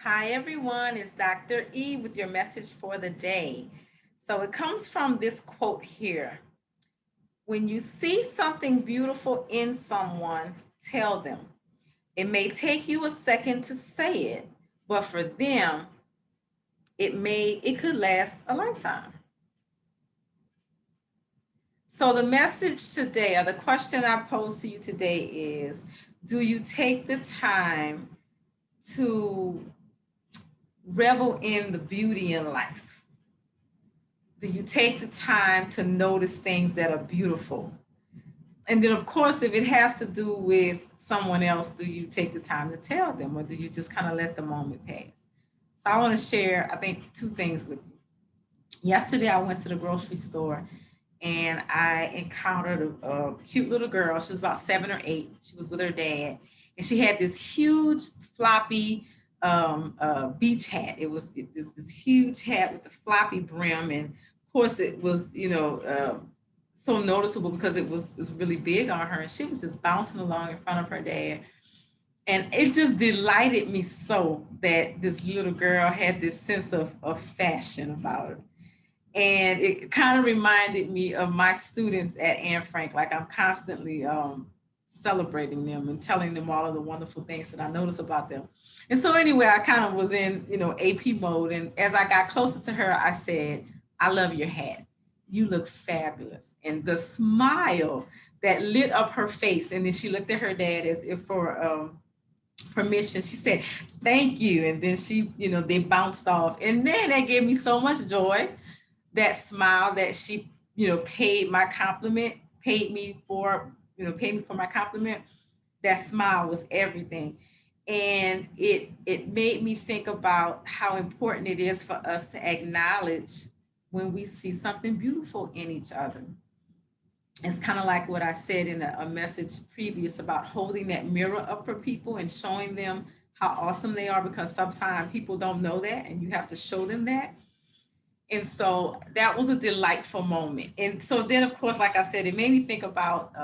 Hi, everyone. It's Dr. E with your message for the day. So it comes from this quote here. When you see something beautiful in someone, tell them. It may take you a second to say it, but for them, it could last a lifetime. So the message today, or the question I pose to you today is, do you take the time to revel in the beauty in life? Do you take the time to notice things that are beautiful? And then, of course, if it has to do with someone else, do you take the time to tell them, or do you just kind of let the moment pass? So I want to share, I think, two things with you. Yesterday, I went to the grocery store and I encountered a cute little girl. She was about 7 or 8. She was with her dad, and she had this huge floppy beach hat. It was this huge hat with a floppy brim, and of course, it was so noticeable because it's really big on her, and she was just bouncing along in front of her dad. And it just delighted me so that this little girl had this sense of fashion about her. And it kind of reminded me of my students at Anne Frank. Like I'm constantly celebrating them and telling them all of the wonderful things that I notice about them. And so anyway, I kind of was in, AP mode. And as I got closer to her, I said, I love your hat. You look fabulous. And the smile that lit up her face. And then she looked at her dad as if for permission. She said, thank you. And then they bounced off. And man, that gave me so much joy, that smile that she, paid my compliment, paid me for my compliment. That smile was everything. And it made me think about how important it is for us to acknowledge when we see something beautiful in each other. It's kind of like what I said in a message previous about holding that mirror up for people and showing them how awesome they are, because sometimes people don't know that and you have to show them that. And so that was a delightful moment. And so then, of course, like I said, it made me think about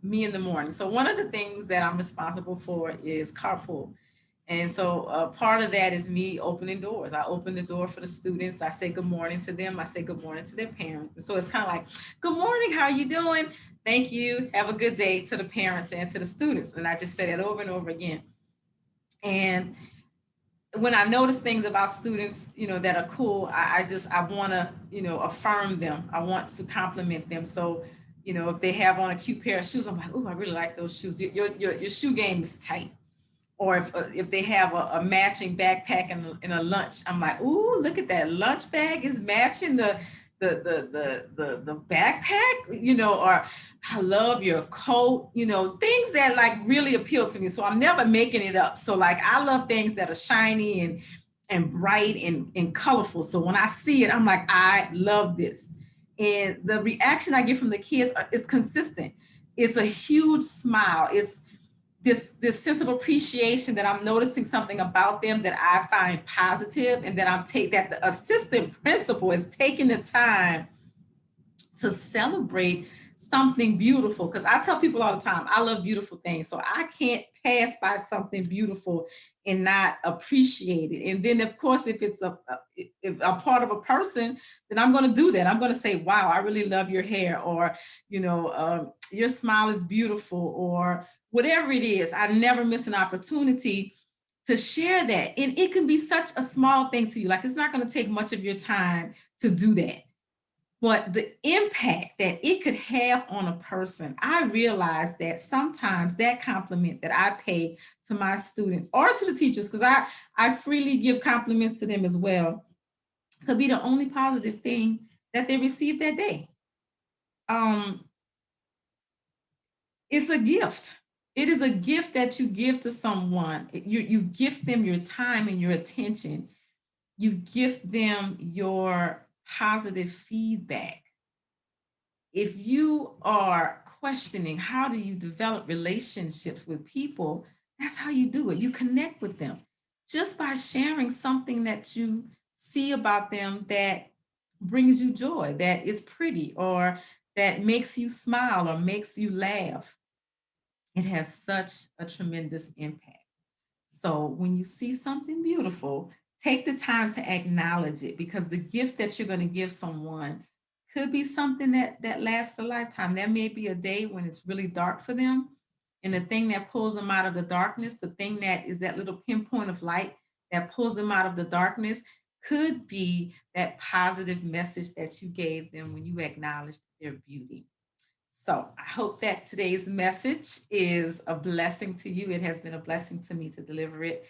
me in the morning. So one of the things that I'm responsible for is carpool. And so part of that is me opening doors. I open the door for the students. I say good morning to them. I say good morning to their parents. And so it's kind of like, good morning, how are you doing? Thank you. Have a good day, to the parents and to the students. And I just say that over and over again. And when I notice things about students, that are cool, I want to, affirm them. I want to compliment them. So, if they have on a cute pair of shoes, I'm like, oh, I really like those shoes. Your shoe game is tight. Or if they have a matching backpack and a lunch, I'm like, ooh, look at that lunch bag is matching the backpack, or I love your coat, things that like really appeal to me. So I'm never making it up. So like I love things that are shiny and bright and colorful. So when I see it, I'm like, I love this. And the reaction I get from the kids is consistent. It's a huge smile. It's this sense of appreciation that I'm noticing something about them that I find positive, and that that the assistant principal is taking the time to celebrate something beautiful. Because I tell people all the time, I love beautiful things. So I can't pass by something beautiful and not appreciate it. And then, of course, if it's if a part of a person, then I'm going to do that. I'm going to say, wow, I really love your hair, or, your smile is beautiful, or whatever it is. I never miss an opportunity to share that. And it can be such a small thing to you. Like it's not going to take much of your time to do that, but the impact that it could have on a person, I realize that sometimes that compliment that I pay to my students or to the teachers, because I freely give compliments to them as well, could be the only positive thing that they receive that day. Um, it's a gift. It is a gift that you give to someone. You gift them your time and your attention. You gift them your positive feedback. If you are questioning how do you develop relationships with people, that's how you do it. You connect with them just by sharing something that you see about them that brings you joy, that is pretty, or that makes you smile or makes you laugh. It has such a tremendous impact. So when you see something beautiful, take the time to acknowledge it, because the gift that you're going to give someone could be something that lasts a lifetime. There may be a day when it's really dark for them, and the thing that pulls them out of the darkness, the thing that is that little pinpoint of light that pulls them out of the darkness, could be that positive message that you gave them when you acknowledged their beauty. So I hope that today's message is a blessing to you. It has been a blessing to me to deliver it.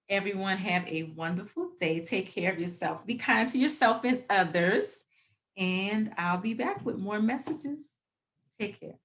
Everyone have a wonderful day. Take care of yourself. Be kind to yourself and others. And I'll be back with more messages. Take care.